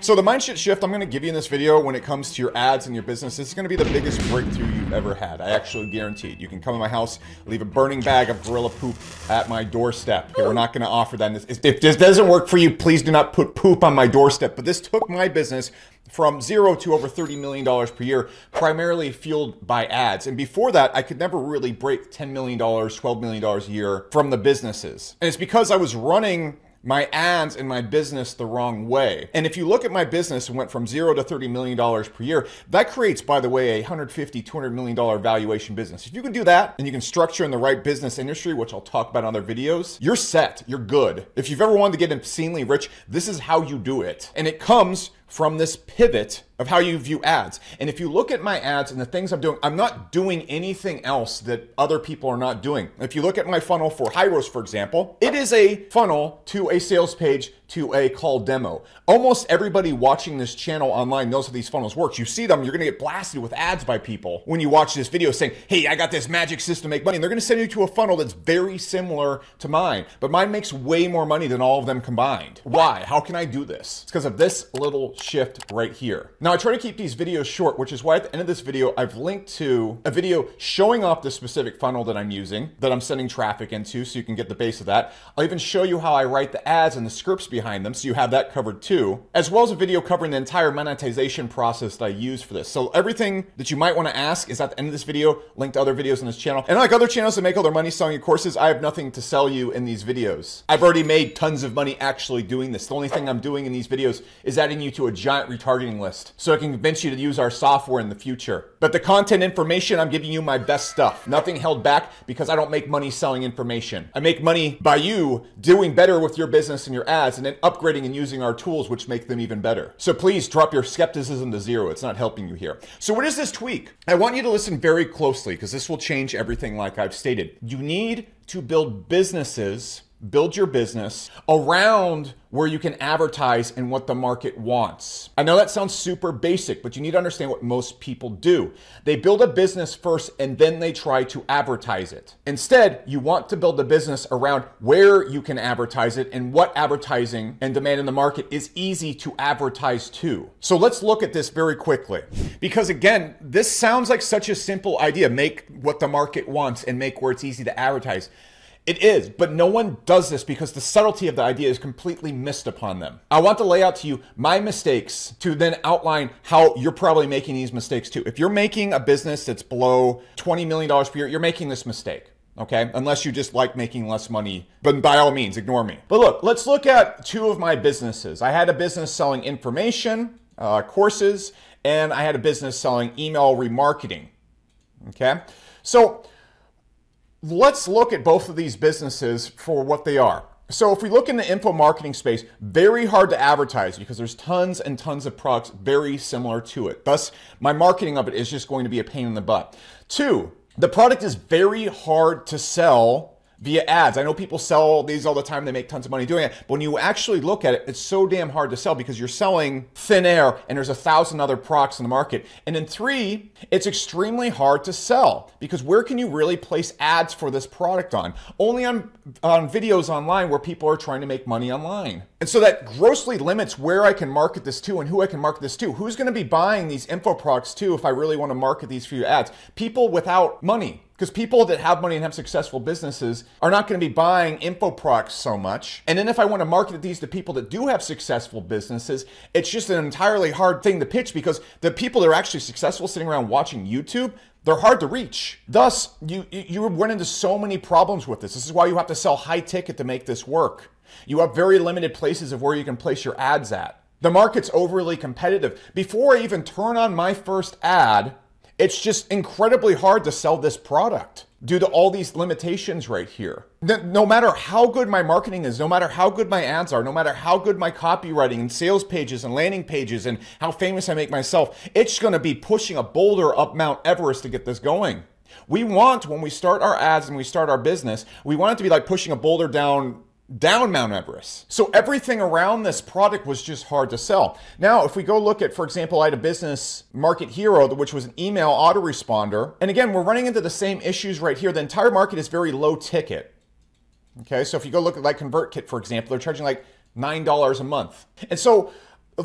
So the mindset shift I'm going to give you in this video when it comes to your ads and your business, this is going to be the biggest breakthrough you've ever had. I actually guarantee it. You can come in my house, leave a burning bag of gorilla poop at my doorstep. Okay, we're not going to offer that. If this doesn't work for you, please do not put poop on my doorstep. But this took my business from zero to over $30 million per year, primarily fueled by ads. And before that, I could never really break $10 million, $12 million a year from the businesses. And it's because I was running my ads and my business the wrong way. And if you look at my business and went from zero to $30 million per year, that creates, by the way, a $150, $200 million valuation business. If you can do that and you can structure in the right business industry, which I'll talk about in other videos, you're set, you're good. If you've ever wanted to get obscenely rich, this is how you do it. And it comes from this pivot of how you view ads. And if you look at my ads and the things I'm doing, I'm not doing anything else that other people are not doing. If you look at my funnel for Hyros, for example, it is a funnel to a sales page to a call demo. Almost everybody watching this channel online knows how these funnels work. You see them, you're gonna get blasted with ads by people when you watch this video saying, hey, I got this magic system to make money. And they're gonna send you to a funnel that's very similar to mine, but mine makes way more money than all of them combined. Why? How can I do this? It's because of this little shift right here. Now I try to keep these videos short, which is why at the end of this video, I've linked to a video showing off the specific funnel that I'm using, that I'm sending traffic into, so you can get the base of that. I'll even show you how I write the ads and the scripts behind them, so you have that covered too, as well as a video covering the entire monetization process that I use for this. So everything that you might want to ask is at the end of this video, linked to other videos on this channel. And like other channels that make all their money selling your courses, I have nothing to sell you in these videos. I've already made tons of money actually doing this. The only thing I'm doing in these videos is adding you to a giant retargeting list so I can convince you to use our software in the future. But the content information, I'm giving you my best stuff. Nothing held back, because I don't make money selling information. I make money by you doing better with your business and your ads, and then upgrading and using our tools, which make them even better. So please drop your skepticism to zero. It's not helping you here. So what is this tweak? I want you to listen very closely, because this will change everything like I've stated. You need to build businesses, build your business around where you can advertise and what the market wants. I know that sounds super basic, but you need to understand what most people do. They build a business first and then they try to advertise it. Instead, you want to build a business around where you can advertise it and what advertising and demand in the market is easy to advertise to. So let's look at this very quickly. Because again, this sounds like such a simple idea. Make what the market wants and make where it's easy to advertise. It is, but no one does this because the subtlety of the idea is completely missed upon them. I want to lay out to you my mistakes to then outline how you're probably making these mistakes too. If you're making a business that's below $20 million per year, you're making this mistake. Okay, unless you just like making less money, but by all means, ignore me. But look, let's look at two of my businesses. I had a business selling information, courses, and I had a business selling email remarketing. Okay, so let's look at both of these businesses for what they are. So if we look in the info marketing space, very hard to advertise because there's tons and tons of products very similar to it. Thus, my marketing of it is just going to be a pain in the butt. Two, the product is very hard to sell via ads. I know people sell these all the time. They make tons of money doing it. But when you actually look at it, it's so damn hard to sell because you're selling thin air and there's 1,000 other products in the market. And then three, it's extremely hard to sell because where can you really place ads for this product on? Only on videos online where people are trying to make money online. And so that grossly limits where I can market this to and who I can market this to. Who's going to be buying these info products to if I really want to market these for your ads? People without money. Because people that have money and have successful businesses are not going to be buying info products so much. And then if I want to market these to people that do have successful businesses, it's just an entirely hard thing to pitch because the people that are actually successful sitting around watching YouTube, they're hard to reach. Thus, you run into so many problems with this. This is why you have to sell high ticket to make this work. You have very limited places of where you can place your ads at. The market's overly competitive. Before I even turn on my first ad, it's just incredibly hard to sell this product due to all these limitations right here. No matter how good my marketing is, no matter how good my ads are, no matter how good my copywriting and sales pages and landing pages and how famous I make myself, it's going to be pushing a boulder up Mount Everest to get this going. We want, when we start our ads and we start our business, we want it to be like pushing a boulder down Mount Everest. So everything around this product was just hard to sell. Now, if we go look at, for example, I had a business, Market Hero, which was an email autoresponder. And again, we're running into the same issues right here. The entire market is very low ticket. Okay, so if you go look at like ConvertKit, for example, they're charging like $9 a month. And so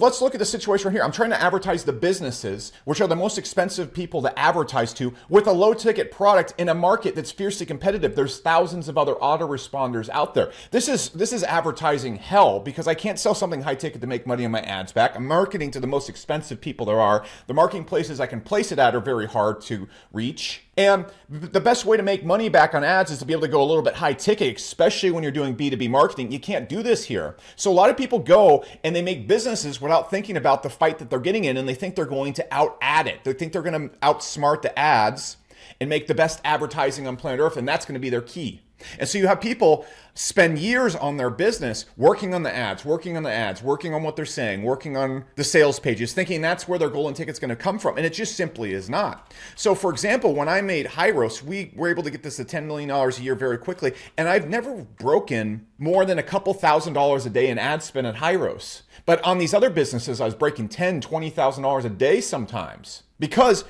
let's look at the situation right here. I'm trying to advertise the businesses, which are the most expensive people to advertise to, with a low ticket product in a market that's fiercely competitive. There's thousands of other autoresponders out there. This is advertising hell, because I can't sell something high ticket to make money on my ads back. I'm marketing to the most expensive people there are. The marketing places I can place it at are very hard to reach. And the best way to make money back on ads is to be able to go a little bit high ticket, especially when you're doing B2B marketing. You can't do this here. So a lot of people go and they make businesses without thinking about the fight that they're getting in, and they think they're going to out ad it. They think they're going to outsmart the ads and make the best advertising on planet Earth, and that's going to be their key. And so you have people spend years on their business working on the ads, working on what they're saying, working on the sales pages, thinking that's where their golden ticket's going to come from. And it just simply is not. So for example, when I made Hyros, we were able to get this to $10 million a year very quickly. And I've never broken more than a couple $1,000s a day in ad spend at Hyros. But on these other businesses, I was breaking $10,000, $20,000 a day sometimes, because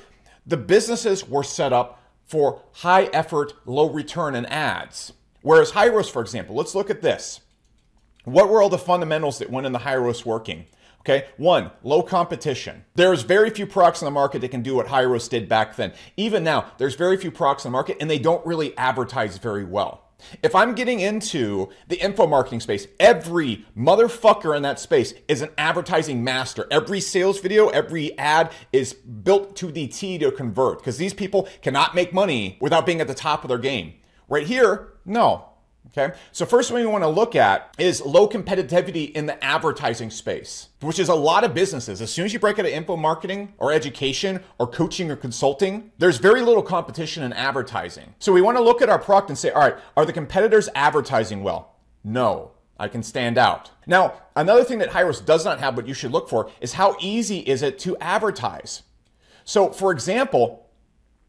the businesses were set up for high effort, low return in ads. Whereas Hyros, for example, let's look at this. What were all the fundamentals that went into Hyros working? Okay, one, low competition. There's very few products in the market that can do what Hyros did back then. Even now, there's very few products in the market, and they don't really advertise very well. If I'm getting into the info marketing space, every motherfucker in that space is an advertising master. Every sales video, every ad is built to the T to convert, because these people cannot make money without being at the top of their game. Right here, no. Okay, so first thing we want to look at is low competitivity in the advertising space, which is a lot of businesses. As soon as you break out of info marketing or education or coaching or consulting, there's very little competition in advertising. So we want to look at our product and say, all right, are the competitors advertising well? No, I can stand out. Now, another thing that Hyros does not have, but you should look for, is how easy is it to advertise? So for example,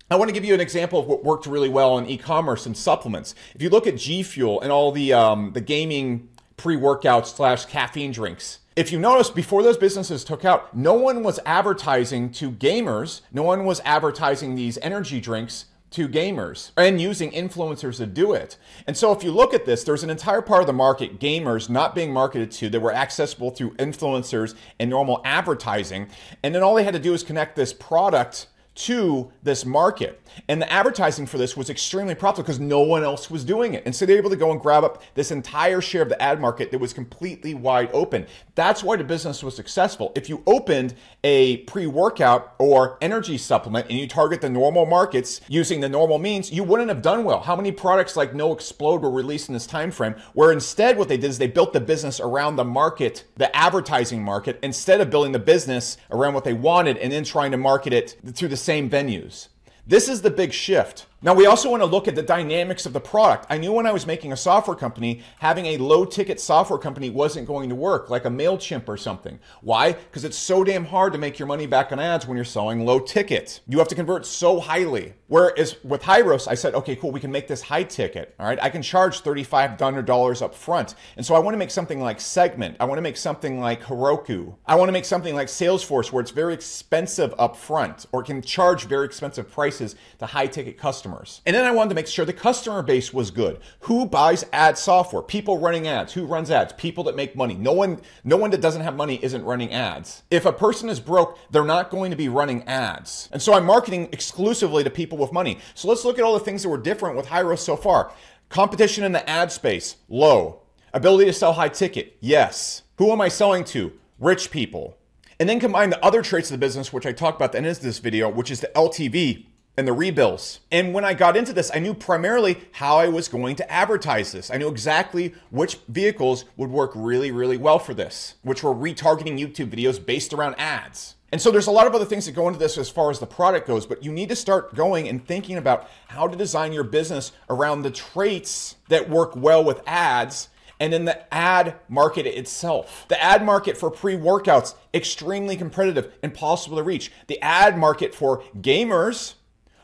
I want to give you an example of what worked really well in e-commerce and supplements. If you look at G Fuel and all the gaming pre-workouts / caffeine drinks, if you notice, before those businesses took out, no one was advertising to gamers. No one was advertising these energy drinks to gamers and using influencers to do it. And so if you look at this, there's an entire part of the market, gamers, not being marketed to, that were accessible through influencers and normal advertising. And then all they had to do is connect this product to this market. And the advertising for this was extremely profitable because no one else was doing it. And so they're able to go and grab up this entire share of the ad market that was completely wide open. That's why the business was successful. If you opened a pre-workout or energy supplement and you target the normal markets using the normal means, you wouldn't have done well. How many products like No Explode were released in this time frame, where instead what they did is they built the business around the market, the advertising market, instead of building the business around what they wanted and then trying to market it through the same venues. This is the big shift. Now, we also want to look at the dynamics of the product. I knew when I was making a software company, having a low-ticket software company wasn't going to work, like a MailChimp or something. Why? Because it's so damn hard to make your money back on ads when you're selling low ticket. You have to convert so highly. Whereas with Hyros, I said, okay, cool, we can make this high ticket. All right, I can charge $3,500 up front. And so I want to make something like Segment. I want to make something like Heroku. I want to make something like Salesforce, where it's very expensive up front, or can charge very expensive prices to high-ticket customers. And then I wanted to make sure the customer base was good. Who buys ad software? People running ads. Who runs ads? People that make money. No one that doesn't have money isn't running ads. If a person is broke, they're not going to be running ads. And so I'm marketing exclusively to people with money. So let's look at all the things that were different with Hyros so far. Competition in the ad space, low. Ability to sell high ticket, yes. Who am I selling to? Rich people. And then combine the other traits of the business, which I talked about at the end of this video, which is the LTV and the rebills. And when I got into this, I knew primarily how I was going to advertise this. I knew exactly which vehicles would work really, really well for this, which were retargeting YouTube videos based around ads. And so there's a lot of other things that go into this as far as the product goes, but you need to start going and thinking about how to design your business around the traits that work well with ads, and in the ad market itself. The ad market for pre-workouts, extremely competitive, impossible to reach. The ad market for gamers,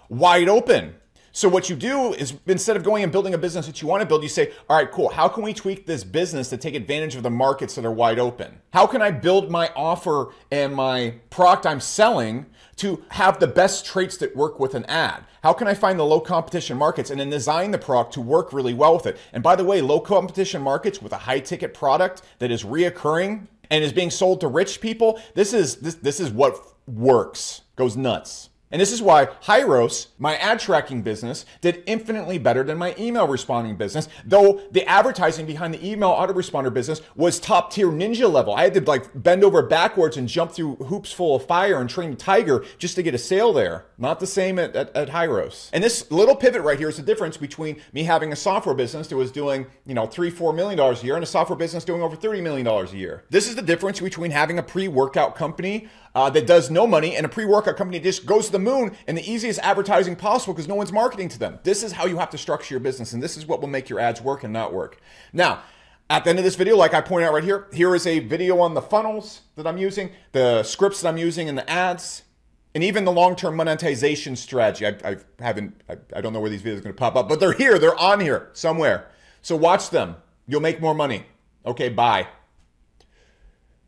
wide open. So what you do is, instead of going and building a business that you want to build, you say, all right, cool, how can we tweak this business to take advantage of the markets that are wide open? How can I build my offer and my product I'm selling to have the best traits that work with an ad? How can I find the low competition markets and then design the product to work really well with it? And by the way, low competition markets with a high ticket product that is reoccurring and is being sold to rich people, this is what works, goes nuts. And this is why Hyros, my ad tracking business, did infinitely better than my email responding business, though the advertising behind the email autoresponder business was top tier ninja level. I had to like bend over backwards and jump through hoops full of fire and train a tiger just to get a sale there. Not the same at Hyros. And this little pivot right here is the difference between me having a software business that was doing, $3-4 million a year and a software business doing over $30 million a year. This is the difference between having a pre-workout company that does no money and a pre-workout company that just goes to the moon and the easiest advertising possible because no one's marketing to them. This is how you have to structure your business, and this is what will make your ads work and not work. Now, at the end of this video, like I pointed out right here, here is a video on the funnels that I'm using, the scripts that I'm using in the ads, and even the long-term monetization strategy. I don't know where these videos are going to pop up, but they're here. They're on here somewhere. So watch them. You'll make more money. Okay, bye.